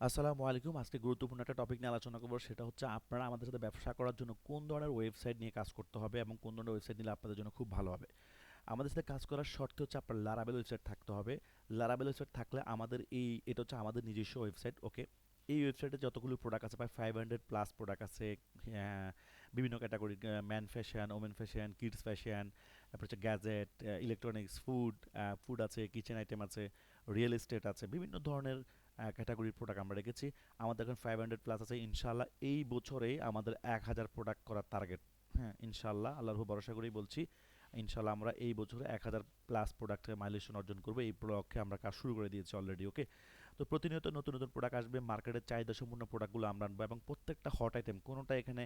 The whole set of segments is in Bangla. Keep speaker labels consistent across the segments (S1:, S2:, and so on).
S1: আসসালামু আলাইকুম। আজকে গুরুত্বপূর্ণ একটা টপিক নিয়ে আলোচনা করব। সেটা হচ্ছে আপনারা আমাদের সাথে ব্যবসা করার জন্য কোন ধরনের ওয়েবসাইট নিয়ে কাজ করতে হবে এবং কোন ধরনের ওয়েবসাইট নিলে আপনাদের জন্য খুব ভালো হবে। আমাদের সাথে কাজ করার শর্ত হচ্ছে আপনার লারাবেল ওয়েবসাইট থাকতে হবে। লারাবেল ওয়েবসাইট থাকলে এটা হচ্ছে আমাদের নিজস্ব ওয়েবসাইট, ওকে? এই ওয়েবসাইটে যতগুলো প্রোডাক্ট আছে, প্রায় 500 প্লাস প্রোডাক্ট আছে। হ্যাঁ, বিভিন্ন ক্যাটাগরির man fashion, women fashion, kids fashion, তারপর হচ্ছে গ্যাজেট, ইলেকট্রনিক্স, ফুড আছে, কিচেন আইটেম আছে, রিয়েল এস্টেট আছে, বিভিন্ন ধরনের ক্যাটাগরির প্রোডাক্ট আমরা রেখেছি। আমাদের এখন 500 প্লাস আছে। ইনশাল্লাহ এই বছরেই আমাদের 1000 প্রোডাক্ট করার টার্গেট। হ্যাঁ, ইনশাল্লাহ আল্লাহর উপর ভরসা করেই বলছি। ইনশাল্লাহ আমরা এই বছরে 1000 প্লাস প্রোডাক্টের মাইলেশন অর্জন করবো। এই লক্ষ্যে আমরা কাজ শুরু করে দিয়েছি অলরেডি, ওকে? তো প্রতিনিয়ত নতুন নতুন প্রোডাক্ট আসবে, মার্কেটের চাহিদা সম্পূর্ণ প্রোডাক্টগুলো আমরা আনবো এবং প্রত্যেকটা হট আইটেম, কোনোটা এখানে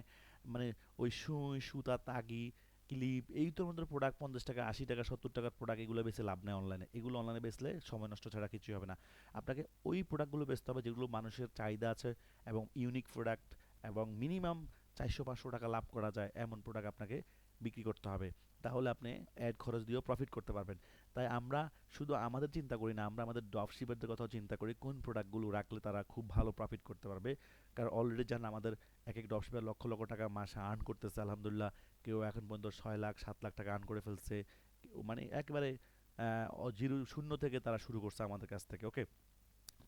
S1: মানে ওই সুই সুতা তাগি ক্লিপ এই তো আমাদের প্রোডাক্ট 50 টাকা 80 টাকা 70 টাকার প্রোডাক্ট, এগুলো বেচে লাভ নেই অনলাইনে। এগুলো অনলাইনে বেচলে সময় নষ্ট ছাড়া কিছুই হবে না। আপনাকে ওই প্রোডাক্টগুলো বেচতে হবে যেগুলো মানুষের চাহিদা আছে এবং ইউনিক প্রোডাক্ট এবং মিনিমাম 400-500 টাকা লাভ করা যায় এমন প্রোডাক্ট আপনাকে বিক্রি করতে হবে। তাহলে আপনি অ্যাড খরচ দিয়েও প্রফিট করতে পারবেন। তাই আমরা শুধু আমাদের চিন্তা করি না, আমরা আমাদের ড্রপশিপারদের কথাও চিন্তা করি কোন প্রোডাক্টগুলো রাখলে তারা খুব ভালো প্রফিট করতে পারবে। কারণ অলরেডি জানেন আমাদের এক এক ড্রপশিপার লক্ষ লক্ষ টাকা মাসে আর্ন করতেছে আলহামদুলিল্লাহ। কেউ এখন পর্যন্ত 6 লাখ 7 লাখ টাকা আর্ন করে ফেলছে। মানে একেবারে জিরো শূন্য থেকে তারা শুরু করছে আমাদের কাছ থেকে, ওকে?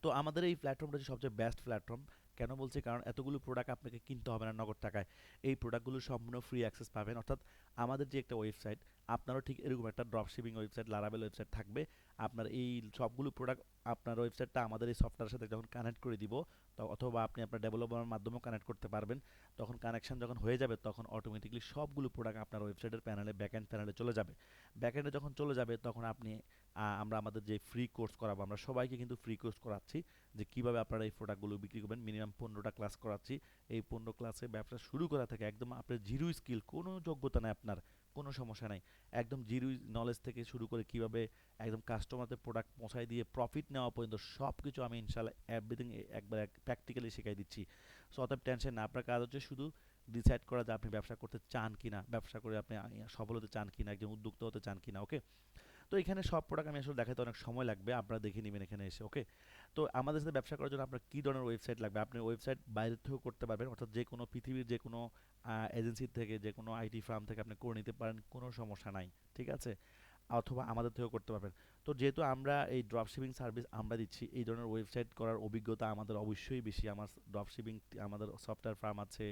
S1: তো আমাদের এই প্ল্যাটফর্মটা হচ্ছে সবচেয়ে বেস্ট প্ল্যাটফর্ম। কেন বলছি? কারণ এতগুলো প্রোডাক্ট আপনাকে কিনতে হবে না নগদ টাকায়। এই প্রোডাক্টগুলো সম্পূর্ণ ফ্রি অ্যাক্সেস পাবেন। অর্থাৎ আমাদের যে একটা ওয়েবসাইট, আপনারও ঠিক এরকম একটা ড্রপ শিপিং ওয়েবসাইট, লারাবেল ওয়েবসাইট থাকবে। আপনার এই সবগুলো প্রোডাক্ট আপনার ওয়েবসাইটটা আমাদের এই সফটওয়্যারের সাথে যখন কানেক্ট করে দিব, তো অথবা আপনি আপনার ডেভেলপারের মাধ্যমেও কানেক্ট করতে পারবেন। তখন কানেকশন যখন হয়ে যাবে তখন অটোমেটিকলি সবগুলো প্রোডাক্ট আপনার ওয়েবসাইটের প্যানেলে, ব্যাকএন্ড প্যানেলে চলে যাবে। ব্যাকএন্ডে যখন চলে যাবে তখন আমরা আমাদের যে ফ্রি কোর্স করাবো, আমরা সবাইকে কিন্তু ফ্রি কোর্স করাচ্ছি যে কিভাবে আপনারা এই প্রোডাক্টগুলো বিক্রি করবেন। মিনিমাম 15টা ক্লাস করাচ্ছি। এই 15 ক্লাসে ব্যবসা শুরু করা থেকে একদম আপনার জিরো স্কিল, কোনো যোগ্যতা নেই আপনার, কোনো সমস্যা নাই। একদম জিরো নলেজ থেকে শুরু করে কিভাবে একদম কাস্টমারদের প্রোডাক্ট পৌঁছায় দিয়ে প্রফিট নেওয়া পর্যন্ত সব কিছু আমি ইনশাল্লাহ এভরিথিং একবার প্র্যাকটিক্যালি শিখাই দিচ্ছি। সো অতএব টেনশন না, আপনার কাজ হচ্ছে শুধু ডিসাইড করা যে আপনি ব্যবসা করতে চান কিনা, ব্যবসা করে আপনি সফল হতে চান কিনা, একজন উদ্যোক্তা হতে চান কিনা, ওকে? তো এখানে সব প্রোডাক্ট আমি আসলে দেখাতে অনেক সময় লাগবে, আপনারা দেখে নেবেন এখানে এসে, ওকে? তো আমাদের সাথে ব্যবসা করার জন্য আপনার কী ধরনের ওয়েবসাইট লাগবে? আপনি ওয়েবসাইট বাইরে থেকেও করতে পারবেন, অর্থাৎ যে কোনো পৃথিবীর যে কোনো এজেন্সি থেকে, যে কোনো আইটি ফার্ম থেকে আপনি করে নিতে পারেন, কোনো সমস্যা নাই, ঠিক আছে? অথবা আমাদের থেকেও করতে পারবেন। তো যেহেতু আমরা এই ড্রপ শিপিং সার্ভিস আমরা দিচ্ছি, এই ধরনের ওয়েবসাইট করার অভিজ্ঞতা আমাদের অবশ্যই বেশি। আমার ড্রপ শিপিং, আমাদের সফটওয়্যার ফার্ম আছে,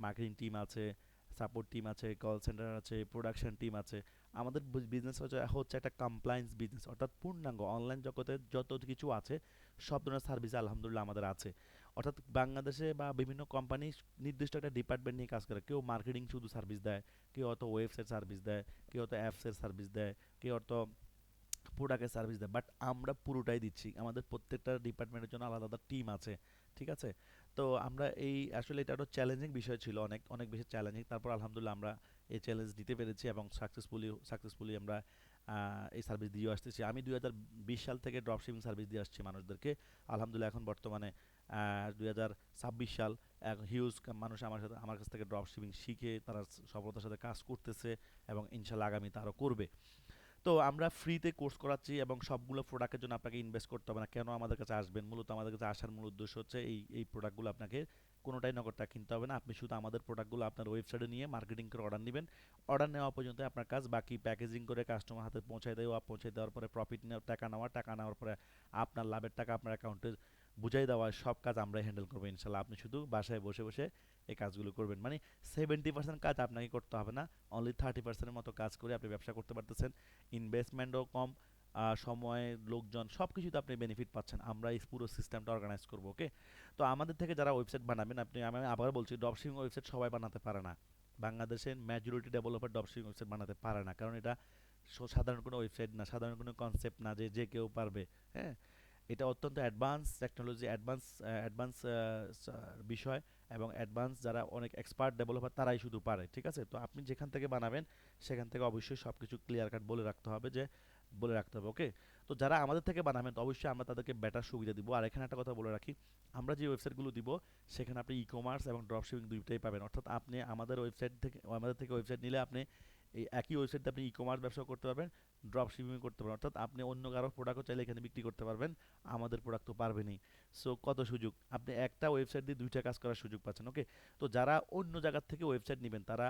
S1: মার্কেটিং টিম আছে, সাপোর্ট টিম আছে, কল সেন্টার আছে, প্রোডাকশন টিম আছে। আমাদের বিজনেস হচ্ছে একটা কমপ্লায়েন্স বিজনেস, অর্থাৎ পূর্ণাঙ্গ অনলাইন জগতে যত কিছু আছে সব ধরনের সার্ভিস আলহামদুলিল্লাহ আমাদের আছে। অর্থাৎ বাংলাদেশে বা বিভিন্ন কোম্পানি নির্দিষ্ট একটা ডিপার্টমেন্ট নিয়ে কাজ করে। কেউ মার্কেটিং শুধু সার্ভিস দেয়, কেউ হয়তো ওয়েবসাইট সার্ভিস দেয়, কেউ হয়তো অ্যাপসের সার্ভিস দেয়, কেউ হয়তো প্রোডাক্টের সার্ভিস দেয়। বাট আমরা পুরোটাই দিচ্ছি। আমাদের প্রত্যেকটা ডিপার্টমেন্টের জন্য আলাদা আলাদা টিম আছে, ঠিক আছে? তো আমরা এই আসলে এটা একটা চ্যালেঞ্জিং বিষয় ছিল, অনেক অনেক বেশি চ্যালেঞ্জিং। তারপর আলহামদুলিল্লাহ আমরা এই চ্যালেঞ্জ দিতে পেরেছি এবং সাকসেসফুলি আমরা এই সার্ভিস দিয়ে আসতেছি। আমি 2020 সাল থেকে ড্রপ শিপিং সার্ভিস দিয়ে আসছি মানুষদেরকে। আলহামদুলিল্লাহ এখন বর্তমানে 2026 সাল, এক হিউজ মানুষ আমার কাছ থেকে ড্রপ শিপিং শিখে তারা সফলতার সাথে কাজ করতেছে এবং ইনশাল্লাহ আগামীতে আরও করবে। তো আমরা ফ্রিতে কোর্স করাচ্ছি এবং সবগুলো প্রোডাক্টের জন্য আপনাকে ইনভেস্ট করতে হবে না। কেন আমাদের কাছে আসবেন? মূলত আমাদের কাছে আসার মূল উদ্দেশ্য হচ্ছে এই প্রোডাক্টগুলো আপনাকে কোনোটাই নগদ টাকা কিনতে হবে না। আপনি শুধু আমাদের প্রোডাক্টগুলো আপনার ওয়েবসাইটে নিয়ে মার্কেটিং করে অর্ডার নেবেন। অর্ডার নেওয়া পর্যন্ত আপনার কাজ, বাকি প্যাকেজিং করে কাস্টমার হাতে পৌঁছায় দেওয়ার পরে প্রফিট নেওয়ার টাকা নেওয়ার পরে আপনার লাভের টাকা আপনার অ্যাকাউন্টে বুঝাই দেওয়া, সব কাজ আমরাই হ্যান্ডেল করবো ইনশাল্লাহ। আপনি শুধু বাসায় বসে বসে এই কাজগুলো করবেন। মানে 70% কাজ আপনাকে করতে হবে না, অনলি 30%-এর মতো কাজ করে আপনি ব্যবসা করতে পারতেছেন। ইনভেস্টমেন্টও কম, সময়, লোকজন সব কিছুতে আপনি বেনিফিট পাচ্ছেন। আমরা এই পুরো সিস্টেমটা অর্গানাইজ করবো, ওকে? তো আমাদের থেকে যারা ওয়েবসাইট বানাবেন, আমি আবার বলছি, ড্রপশিপিং ওয়েবসাইট সবাই বানাতে পারে না। বাংলাদেশের মেজরিটি ডেভেলপার ড্রপশিপিং ওয়েবসাইট বানাতে পারে না, কারণ এটা সাধারণ কোনো ওয়েবসাইট না, সাধারণ কোনো কনসেপ্ট না যে যে কেউ পারবে। হ্যাঁ, এটা অত্যন্ত অ্যাডভান্স টেকনোলজি, অ্যাডভান্স বিষয় এবং অ্যাডভান্স যারা অনেক এক্সপার্ট ডেভেলপার তারাই শুধু পারে, ঠিক আছে? তো আপনি যেখান থেকে বানাবেন সেখান থেকে অবশ্যই সব কিছু ক্লিয়ার কাট বলে রাখতে হবে, ওকে? তো যারা আমাদের থেকে বানাবেন তো অবশ্যই আমরা তাদেরকে বেটার সুবিধা দিব। আর এখানে একটা কথা বলে রাখি, আমরা যে ওয়েবসাইটগুলো দিব সেখানে আপনি ই কমার্স এবং ড্রপশিপিং দুইটাই পাবেন। অর্থাৎ আপনি আমাদের থেকে ওয়েবসাইট নিলে আপনি এই একই ওয়েবসাইটে আপনি ই কমার্স ব্যবসা করতে পারবেন, ড্রপ শিপিং করতে পারবেন, অর্থাৎ আপনি অন্য কারো প্রোডাক্টও চাইলে এখানে বিক্রি করতে পারবেন, আমাদের প্রোডাক্ট তো পারবেনই। সো কত সুযোগ, আপনি একটা ওয়েবসাইট দিয়ে দুইটা কাজ করার সুযোগ পাচ্ছেন। ওকে, তো যারা অন্য জায়গার থেকে ওয়েবসাইট নেবেন তারা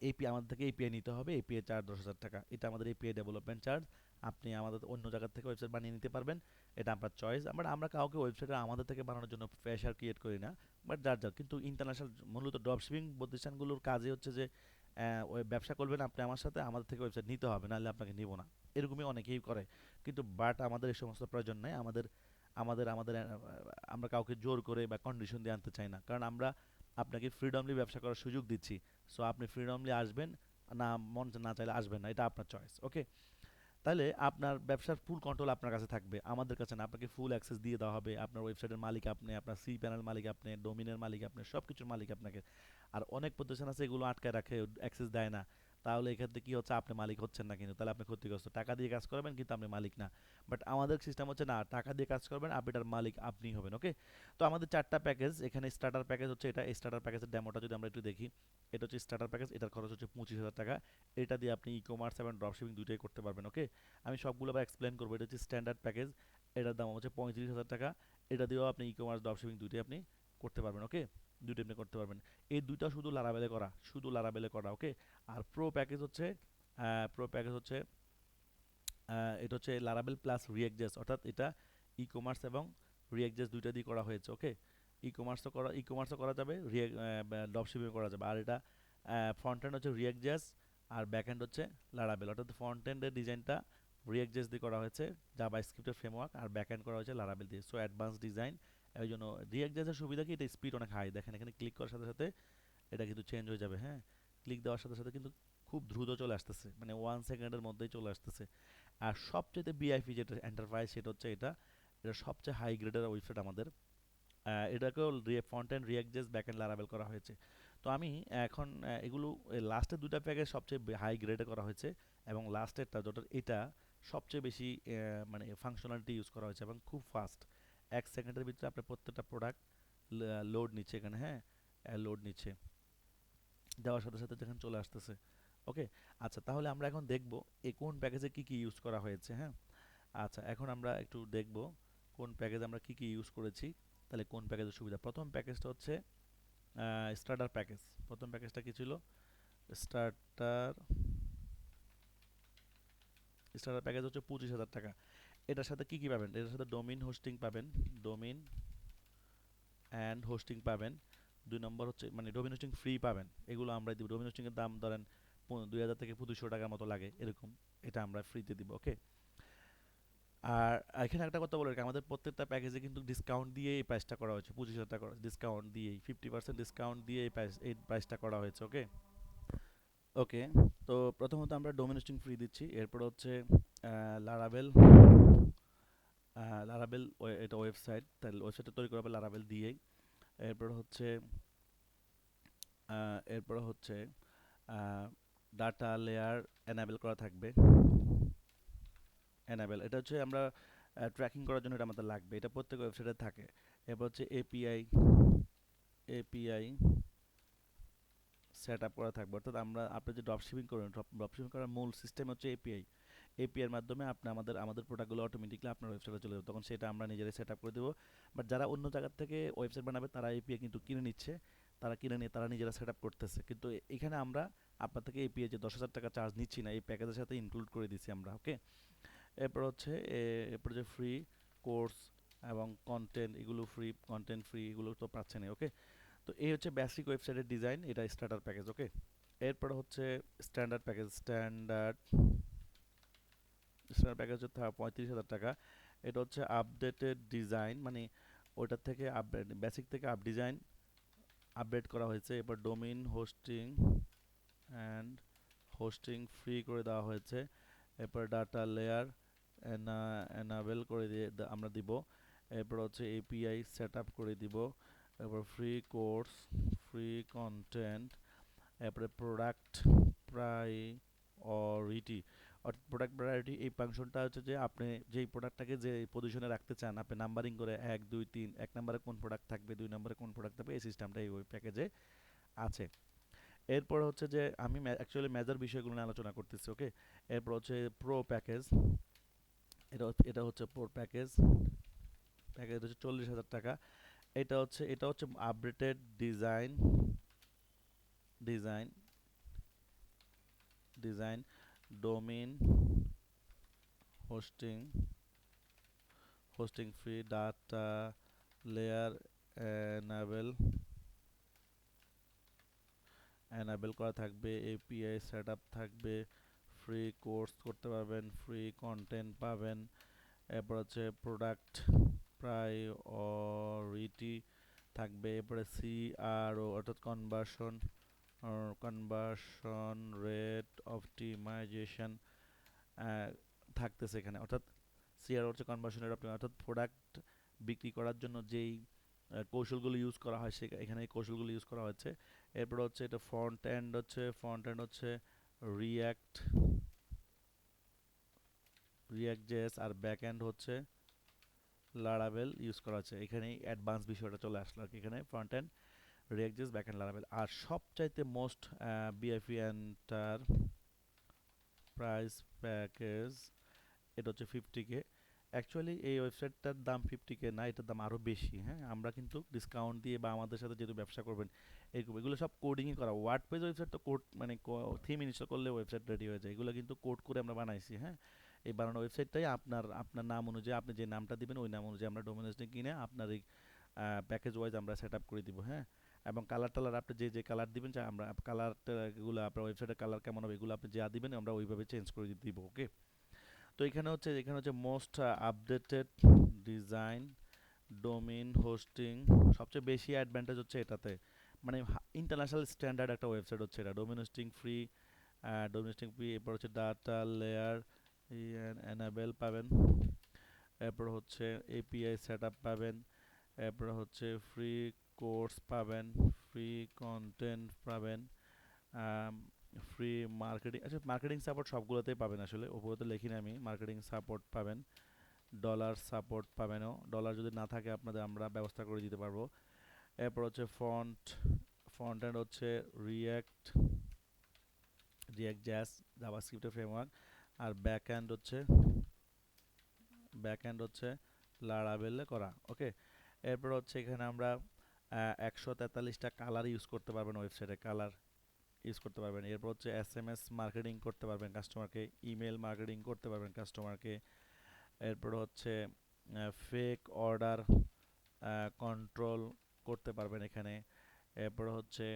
S1: এপিআই আমাদের থেকে এপিআই নিতে হবে, এপিআই চার্জ 10,000 টাকা, এটা আমাদের এপিআই ডেভেলপমেন্ট চার্জ। আপনি আমাদের অন্য জায়গার থেকে ওয়েবসাইট বানিয়ে নিতে পারবেন, এটা আপনার চয়েস। আমরা কাউকে ওয়েবসাইট আমাদের থেকে বানানোর জন্য প্রেশার ক্রিয়েট করি না, বাট যার যার কিন্তু ইন্টারন্যাশনাল মূলত ড্রপ শিপিং প্রতিষ্ঠানগুলোর কাজই হচ্ছে যে ওই ব্যবসা করবেন আপনি আমার সাথে, আমাদের থেকে ওয়েবসাইট নিতে হবে, নাহলে আপনাকে নিব না, এরকমই অনেকেই করে। কিন্তু বাট আমাদের এই সমস্ত প্রয়োজন নেই, আমাদের আমাদের আমাদের আমরা কাউকে জোর করে বা কন্ডিশন দিয়ে আনতে চাই না, কারণ আমরা আপনাকে ফ্রিডমলি ব্যবসা করার সুযোগ দিচ্ছি। সো আপনি ফ্রিডমলি আসবেন, না মন না চাইলে আসবেন না, এটা আপনার চয়েস। ওকে, তাহলে আপনার ব্যবসার ফুল কন্ট্রোল আপনার কাছে থাকবে, আমাদের কাছে না। আপনাকে ফুল অ্যাক্সেস দিয়ে দেওয়া হবে, আপনার ওয়েবসাইটের মালিক আপনি, আপনার সি প্যানেল মালিক আপনি, ডোমিনের মালিক আপনি, সব কিছুর মালিক আপনাকে। আর অনেক প্রতিষ্ঠান আছে এগুলো আটকায় রাখে, অ্যাক্সেস দেয় না। তাহলে এক্ষেত্রে কি হচ্ছে, আপনি মালিক হচ্ছেন না, কিন্তু তাহলে আপনি ক্ষতিগ্রস্ত, টাকা দিয়ে কাজ করবেন কিন্তু আপনি মালিক না। বাট আমাদের সিস্টেম হচ্ছে না, টাকা দিয়ে কাজ করবেন, আপনি এটার মালিক আপনিই হবেন। ওকে, তো আমাদের 4টা প্যাকেজ এখানে। স্টার্টার প্যাকেজ হচ্ছে এটা, স্টার্টার প্যাকেজের ডেমোটা যদি আমরা একটু দেখি, এটা হচ্ছে স্টার্টার প্যাকেজ, এটার খরচ হচ্ছে 25,000 টাকা। এটা দিয়ে আপনি ই কমার্স এবং ড্রপশিপিং দুইটাই করতে পারবেন। ওকে, আমি সবগুলো আবার এক্সপ্লেন করবো। এটা হচ্ছে স্ট্যান্ডার্ড প্যাকেজ, এটার দাম হচ্ছে 35,000 টাকা। এটা দিয়েও আপনি ই কমার্স ড্রপশিপিং দুইটাই আপনি করতে পারবেন। ওকে, দুইটাই আপনি করতে পারবেন। এই দুইটা শুধু লারাবেলে করা, শুধু লারাবেলে করা। ওকে, আর প্রো প্যাকেজ হচ্ছে প্রো প্যাকেজ হচ্ছে এটা হচ্ছে লারাবেল প্লাস রিয়েক্ট জেস, অর্থাৎ এটা ই কমার্স এবং রিয়েক্ট জেস দুইটা দিয়ে করা হয়েছে। ওকে, ই কমার্সও করা যাবে, ড্রপশিপিং করা যাবে। আর এটা ফ্রন্ট এন্ড হচ্ছে রিয়েক্ট জেস, আর ব্যাক এন্ড হচ্ছে লারাবেল, অর্থাৎ ফ্রন্ট এন্ডের ডিজাইনটা রিয়েক্ট জেস দিয়ে করা হয়েছে, জাভা স্ক্রিপ্টের ফ্রেমওয়ার্ক, আর ব্যাক এন্ড করা হয়েছে লারাবেল দিয়ে। সো অ্যাডভান্স ডিজাইন, এই জন্য রিয়েক্ট জেসের সুবিধা কি, এটা স্পিড অনেক হাই। দেখেন এখানে ক্লিক করার সাথে সাথে এটা কিন্তু চেঞ্জ হয়ে যাবে। হ্যাঁ, ক্লিক দেওয়ার সাথে সাথে কিন্তু খুব দ্রুত চলে আসতেছে, মানে 1 সেকেন্ডের মধ্যেই চলে আসতেছে। আর সবচেয়ে বিআইপি যেটা এন্টারপ্রাইজ, সেটা হচ্ছে এটা, এটা সবচেয়ে হাই গ্রেডের ওয়েবসাইট আমাদের। এটাকেও front end React JS, back end লারাবেল করা হয়েছে। তো আমি এখন এগুলো লাস্টের দুইটা প্যাকেজ সবচেয়ে হাই গ্রেডে করা হয়েছে, এবং লাস্টেরটা যেটা এটা সবচেয়ে বেশি মানে ফাংশনালিটি ইউজ করা হয়েছে এবং খুব ফাস্ট। 1 সেকেন্ডের ভিতরে আপনার প্রত্যেকটা প্রোডাক্ট লোড নিচ্ছে এখানে। হ্যাঁ, লোড নিচ্ছে, দেওয়ার সাথে সাথে দেখেন চলে আসতেছে। ওকে, আচ্ছা তাহলে আমরা এখন দেখব এই কোন প্যাকেজে কি কি ইউজ করা হয়েছে। হ্যাঁ, আচ্ছা এখন আমরা একটু দেখব কোন প্যাকেজ আমরা কি কি ইউজ করেছি, তাহলে কোন প্যাকেজের সুবিধা। প্রথম প্যাকেজটা হচ্ছে স্টার্টার প্যাকেজ। প্রথম প্যাকেজটা কি ছিল, স্টার্টার স্টার্টার প্যাকেজ হচ্ছে 25,000 টাকা। এটার সাথে কি কি পাবেন, এটার সাথে ডোমিন হোস্টিং পাবেন, ডোমিন অ্যান্ড হোস্টিং পাবেন। 2 নম্বর হচ্ছে মানে ডোমিন হোস্টিং ফ্রি পাবেন, এগুলো আমরা দিব। ডোমিন হোস্টিংয়ের দাম ধরেন 2,000 থেকে 2,500 টাকার মতো লাগে এরকম, এটা আমরা ফ্রিতে দিব। ওকে, আর এখানে একটা কথা বলে রাখি, আমাদের প্রত্যেকটা প্যাকেজে কিন্তু ডিসকাউন্ট দিয়ে এই প্রাইসটা করা হয়েছে। 25,000 টাকা ডিসকাউন্ট দিয়েই, 50% ডিসকাউন্ট দিয়ে এই প্রাইসটা করা হয়েছে। ওকে, ওকে, তো প্রথমত আমরা ডোমেন হোস্টিং ফ্রি দিচ্ছি, এরপর হচ্ছে লারাবেল। লারাবেল এটা ওয়েবসাইট, তাহলে ওয়েবসাইটটা তৈরি করা হবে লারাবেল দিয়েই। এরপর হচ্ছে এরপর হচ্ছে ডাটা লেয়ার এনাবেল করা থাকবে। এনাবেল এটা হচ্ছে আমরা ট্র্যাকিং করার জন্য এটা আমাদের লাগবে, এটা প্রত্যেক ওয়েবসাইটে থাকে। এরপর হচ্ছে এপিআই এপিআই সেট আপ করা থাকবে, অর্থাৎ আপনি যে ড্রপশিপিং করবেন, ড্রপশিপিং করার মূল সিস্টেম হচ্ছে এপিআই। এপিআইয়ের মাধ্যমে আপনি আমাদের প্রোডাক্টগুলো অটোমেটিকলি আপনার ওয়েবসাইটে চলে যাবে, তখন সেটা আমরা নিজেরাই সেট আপ করে দেবো। বাট যারা অন্য জায়গার থেকে ওয়েবসাইট বানাবে তারা এপিআই কিন্তু কিনে নিচ্ছে, তারা কিনে নিয়ে তারা নিজেরা সেট আপ করতেছে, কিন্তু এখানে আমরা আপনার থেকে এপিআই যে 10,000 টাকা চার্জ নিচ্ছি না, এই প্যাকেজের সাথে ইনক্লুড করে দিচ্ছি আমরা। ওকে, এরপর হচ্ছে এরপর যে ফ্রি কোর্স এবং কন্টেন্ট, এগুলো ফ্রি, কন্টেন্ট ফ্রি, এগুলো তো পাচ্ছেন। ওকে, তো এই হচ্ছে বেসিক ওয়েবসাইটের ডিজাইন, এটা স্টার্টার প্যাকেজ। ওকে, এরপর হচ্ছে স্ট্যান্ডার্ড প্যাকেজ। স্ট্যান্ডার্ড প্যাকেজ হচ্ছে 35,000 টাকা। এটা হচ্ছে আপডেটেড ডিজাইন, মানে ওটার থেকে আপডেট, বেসিক থেকে ডিজাইন আপডেট করা হয়েছে। এরপর domain hosting and hosting free করে দেওয়া হয়েছে। এরপর ডাটা লেয়ার এনাবেল করে দিয়ে আমরা দিব। এরপর হচ্ছে এপিআই সেট আপ করে দিব। এরপর ফ্রি কোর্স, ফ্রি কন্টেন্ট। এরপরে প্রোডাক্ট প্রায়োরিটি, অর্থাৎ প্রোডাক্ট প্রায়োরিটি এই ফাংশনটা হচ্ছে যে আপনি যেই প্রোডাক্টটাকে যে পজিশনে রাখতে চান, আপনি নাম্বারিং করে 1 2 3, 1 নম্বরে কোন প্রোডাক্ট থাকবে, 2 নম্বরে কোন প্রোডাক্ট থাকবে, এই সিস্টেমটা এই ওই প্যাকেজে আছে। এরপর হচ্ছে যে আমি অ্যাকচুয়ালি মেজর বিষয়গুলো নিয়ে আলোচনা করতেছি, ওকে। এরপর হচ্ছে প্রো প্যাকেজ। এটা হচ্ছে প্রো প্যাকেজ। প্যাকেজ হচ্ছে 40,000 টাকা। এটা হচ্ছে updated design, design design domain, hosting, free, data layer enable করা থাকবে, এপিআই সেট আপ থাকবে, ফ্রি কোর্স করতে পারবেন, ফ্রি কন্টেন্ট পাবেন। এরপর হচ্ছে প্রোডাক্ট প্রায়োরিটি থাকবে। এরপরে সিআরও অর্থাৎ কনভার্সন রেট অপটিমাইজেশন থাকতেছে এখানে, অর্থাৎ সিআরও হচ্ছে কনভার্সন রেট অপটিমাইজেশন, অর্থাৎ প্রোডাক্ট বিক্রি করার জন্য যেই কৌশলগুলো ইউজ করা হয় এখানে এই কৌশলগুলো ইউজ করা হচ্ছে। এরপর হচ্ছে এটা ফ্রন্ট এন্ড হচ্ছে রিয়্যাক্ট জেএস, আর ব্যাক এন্ড হচ্ছে লারাভেল ইউজ করা হচ্ছে। এখানেই অ্যাডভান্স বিষয়টা চলে আসলো আর কি, এখানে front end React JS, back end Laravel. আর সবচাইতে মোস্ট বিএফি এন্টার প্রাইস প্যাকেজ, এটা হচ্ছে 50K। অ্যাকচুয়ালি এই ওয়েবসাইটটার দাম 50K না, এটার দাম আরও বেশি। হ্যাঁ, আমরা কিন্তু ডিসকাউন্ট দিয়ে বা আমাদের সাথে যেহেতু ব্যবসা করবেন, এগুলো সব কোডিংই করা। ওয়ার্ড পেজ ওয়েবসাইট তো কোড মানে থিম ইনস্টল করলে ওয়েবসাইট রেডি হয়ে যায়, এগুলো কিন্তু কোড করে আমরা বানাইছি। হ্যাঁ, এই বানানো ওয়েবসাইটটাই আপনার আপনার নাম অনুযায়ী আপনি যে নামটা দিবেন ওই নাম অনুযায়ী আমরা ডোমেন হোস্টিং কিনে আপনার এই প্যাকেজ ওয়াইজ আমরা সেট আপ করে দিব। হ্যাঁ, এবং কালার টালার আপনি যে কালার দিবেন আমরা কালারগুলো আপনার ওয়েবসাইটের কালার কেমন হবে এগুলো আপনি যা দিবেন আমরা ওইভাবে চেঞ্জ করে দিব, ওকে। তো এখানে হচ্ছে most updated design domain hosting, সবচেয়ে বেশি অ্যাডভান্টেজ হচ্ছে এটাতে, মানে ইন্টারন্যাশনাল স্ট্যান্ডার্ড একটা ওয়েবসাইট হচ্ছে এটা। Domain hosting free. এরপর হচ্ছে ডাটা লেয়ার এনাবেল পাবেন। এরপর হচ্ছে এপিআই সেট আপ পাবেন। এরপর হচ্ছে ফ্রি কোর্স পাবেন, ফ্রি কন্টেন্ট পাবেন, ফ্রি মার্কেটিং, আচ্ছা মার্কেটিং সাপোর্ট সবগুলোতেই পাবেন, আসলে ওপরে লিখি না আমি, মার্কেটিং সাপোর্ট পাবেন, ডলার সাপোর্ট পাবেনও, ডলার যদি না থাকে আপনাদের আমরা ব্যবস্থা করে দিতে পারবো। এরপর হচ্ছে ফ্রন্ট এন্ড হচ্ছে রিয়্যাক্ট জ্যাস জাভাস্ক্রিপ্টের ফ্রেমওয়ার্ক, আর ব্যাক এন্ড হচ্ছে লারাভেলে করা, ওকে। এরপর হচ্ছে এখানে আমরা 143টা কালার ইউজ করতে পারবেন, ওয়েবসাইটে কালার ইউজ করতে পারবেন। এরপর হচ্ছে এসএমএস মার্কেটিং করতে পারবেন কাস্টমারকে, ইমেল মার্কেটিং করতে পারবেন কাস্টমারকে। এরপর হচ্ছে ফেক অর্ডার কন্ট্রোল করতে পারবেন এখানে। এরপর হচ্ছে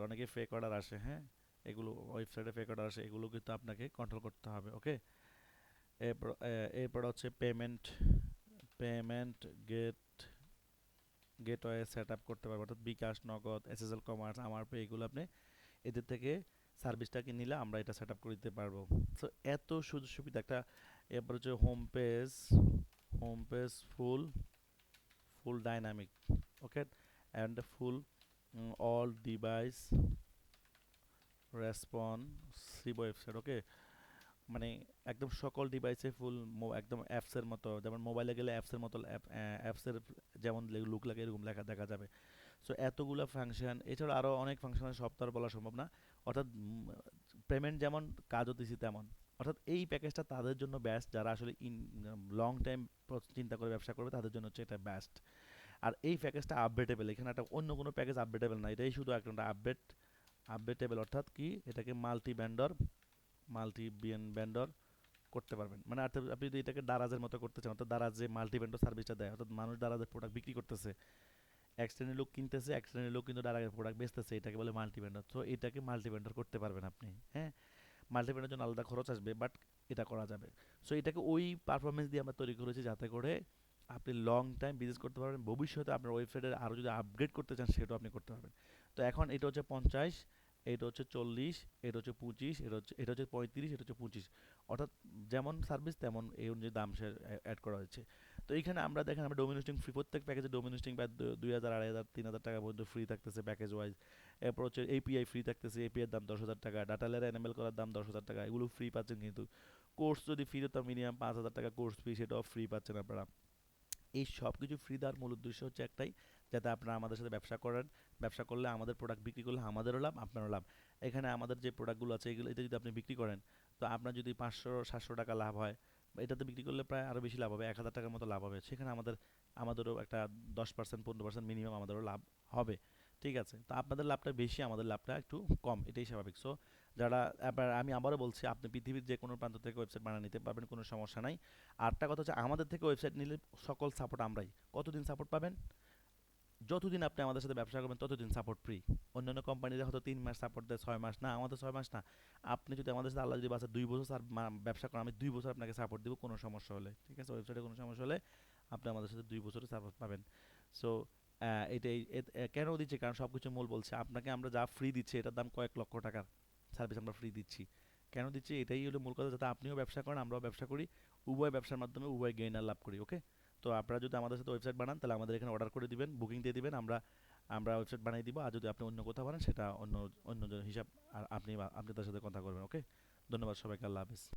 S1: অনেকে ফেক অর্ডার আসে, হ্যাঁ, এগুলো ওয়েবসাইটে ফেক অর্ডার আসে, এগুলো কিন্তু আপনাকে কন্ট্রোল করতে হবে, ওকে। এরপর হচ্ছে payment gate gateway set up করতে পারবেন, অর্থাৎ বিকাশ, নগদ, এসএসএল কমার্স, আমার পে, এগুলো আপনি এদের থেকে সার্ভিসটাকে নিলে আমরা এটা সেট আপ করে দিতে পারবো। সো এত সুযোগ সুবিধা একটা। এরপর হচ্ছে home page full dynamic, okay, and full all device responsive website, okay. মানে একদম সকল ডিভাইসে ফুল একদম অ্যাপসের মতো, যেমন মোবাইলে গেলে অ্যাপসের মতো অ্যাপসের যেমন লুক লাগে এরকম লেখা দেখা যাবে। সো এতগুলো ফাংশন, এছাড়া আরও অনেক ফাংশন সব তো আর বলা সম্ভব না। অর্থাৎ পেমেন্ট যেমন, কাজও দিছি তেমন। অর্থাৎ এই প্যাকেজটা তাদের জন্য বেস্ট যারা আসলে লং টাইম চিন্তা করে ব্যবসা করবে, তাদের জন্য হচ্ছে এটা বেস্ট। আর এই প্যাকেজটা আপডেটেবল, এখানে একটা অন্য কোনো প্যাকেজ আপডেটেবল না, এটাই শুধু একটা আপডেটেবল, অর্থাৎ কি এটাকে মাল্টি ভেন্ডর করতে পারবেন। মানে আপনি যদি এটাকে দারাজের মতো করতে চান, অর্থাৎ দারাজ যে মাল্টি ভেন্ডর সার্ভিসটা দেয়, অর্থাৎ মানুষ দারাজের প্রোডাক্ট বিক্রি করতেছে, এক শ্রেণীর লোক কিনতেছে, এক শ্রেণীর লোক কিন্তু দারাজের প্রোডাক্ট বেচতেছে, এটাকে বলে মাল্টি ভেন্ডর। তো এটাকে মাল্টি ভেন্ডর করতে পারবেন আপনি। হ্যাঁ, মাল্টি ভেন্ডরের জন্য আলাদা খরচ আসবে, বাট এটা করা যাবে। সো এটাকে ওই পারফরমেন্স দিয়ে আমরা তৈরি করেছি যাতে করে আপনি লং টাইম বিজনেস করতে পারবেন, ভবিষ্যতে আপনার ওয়েবসাইটের আরও যদি আপগ্রেড করতে চান সেটাও আপনি করতে পারবেন। তো এখন এটা হচ্ছে 50, এটা হচ্ছে 40, এটা হচ্ছে 25, এটা হচ্ছে 35, এটা হচ্ছে 25, অর্থাৎ যেমন সার্ভিস তেমন এই অনুযায়ী দাম সে অ্যাড করা হয়েছে। তো এইখানে আমরা দেখেন আমরা ডোমেন হোস্টিং ফ্রি, প্রত্যেক প্যাকেজে ডোমেন হোস্টিং বা 2,000, 2,500, 3,000 টাকা পর্যন্ত ফ্রি থাকতেছে প্যাকেজ ওয়াইজ। এরপর হচ্ছে এপিআই ফ্রি থাকতেছে, এপিআই দাম 10,000 টাকা, ডাটা লেয়ার এনেবল করার দাম 10,000 টাকা, এগুলো ফ্রি পাচ্ছেন। কিন্তু কোর্স যদি ফ্রি হতো মিনিমাম 5,000 টাকা কোর্স ফি, সেটাও ফ্রি পাচ্ছেন আপনারা। এই সব কিছু ফ্রি দেওয়ার মূল উদ্দেশ্য হচ্ছে একটাই, যাতে আপনারা আমাদের সাথে ব্যবসা করেন। ব্যবসা করলে আমাদের প্রোডাক্ট বিক্রি করলে আমাদেরও লাভ, আপনারও লাভ। এখানে আমাদের যে প্রোডাক্টগুলো আছে এগুলো, এটা যদি আপনি বিক্রি করেন, তো আপনার যদি 500-700 টাকা লাভ হয়, বা এটাতে বিক্রি করলে প্রায় আরও বেশি লাভ হবে, 1000 টাকার মতো লাভ হবে। সেখানে আমাদেরও একটা 10%-15% মিনিমাম আমাদেরও লাভ হবে। ঠিক আছে, তো আপনাদের লাভটা বেশি, আমাদের লাভটা একটু কম, এটাই স্বাভাবিক। সো যারা, এবার আমি আবারও বলছি, আপনি পৃথিবীর যে কোনো প্রান্ত থেকে ওয়েবসাইট বানিয়ে নিতে পারবেন, কোনো সমস্যা নাই। আরেকটা কথা হচ্ছে, আমাদের থেকে ওয়েবসাইট নিলে সকল সাপোর্ট আমরাই। কতদিন সাপোর্ট পাবেন? যতদিন আপনি আমাদের সাথে ব্যবসা করবেন ততদিন সাপোর্ট ফ্রি। অন্যান্য কোম্পানিরা হয়তো 3 মাস সাপোর্ট দেয়, 6 মাস না, আমাদের 6 মাস না। আপনি যদি আমাদের সাথে, আল্লাহ যদি বাঁচায়, 2 বছর ব্যবসা করেন, আমি 2 বছর আপনাকে সাপোর্ট দেবো কোনো সমস্যা হলে। ঠিক আছে, ওয়েবসাইটে কোনো সমস্যা হলে আপনি আমাদের সাথে 2 বছরের সাপোর্ট পাবেন। সো এটাই কেন দিচ্ছি, কারণ সব কিছু মূল বলছে আপনাকে, আমরা যা ফ্রি দিচ্ছি এটার দাম কয়েক লক্ষ টাকার সার্ভিস আমরা ফ্রি দিচ্ছি। কেন দিচ্ছি, এটাই হলো মূল কথা, যাতে আপনিও ব্যবসা করেন, আমরাও ব্যবসা করি, উভয় ব্যবসার মাধ্যমে উভয় গেইনার লাভ করি। ওকে, তো আপনারা যদি আমাদের সাথে ওয়েবসাইট বানান, তাহলে আমাদের এখানে অর্ডার করে দিবেন, বুকিং দিয়ে দিবেন, আমরা আমরা ওয়েবসাইট বানিয়ে দিব। আর যদি আপনি অন্য কোথাও বানান, সেটা অন্য অন্য হিসাব, আর আপনি তার সাথে কথা করবেন। ওকে, ধন্যবাদ সবাইকে, আল্লাহ হাফেজ।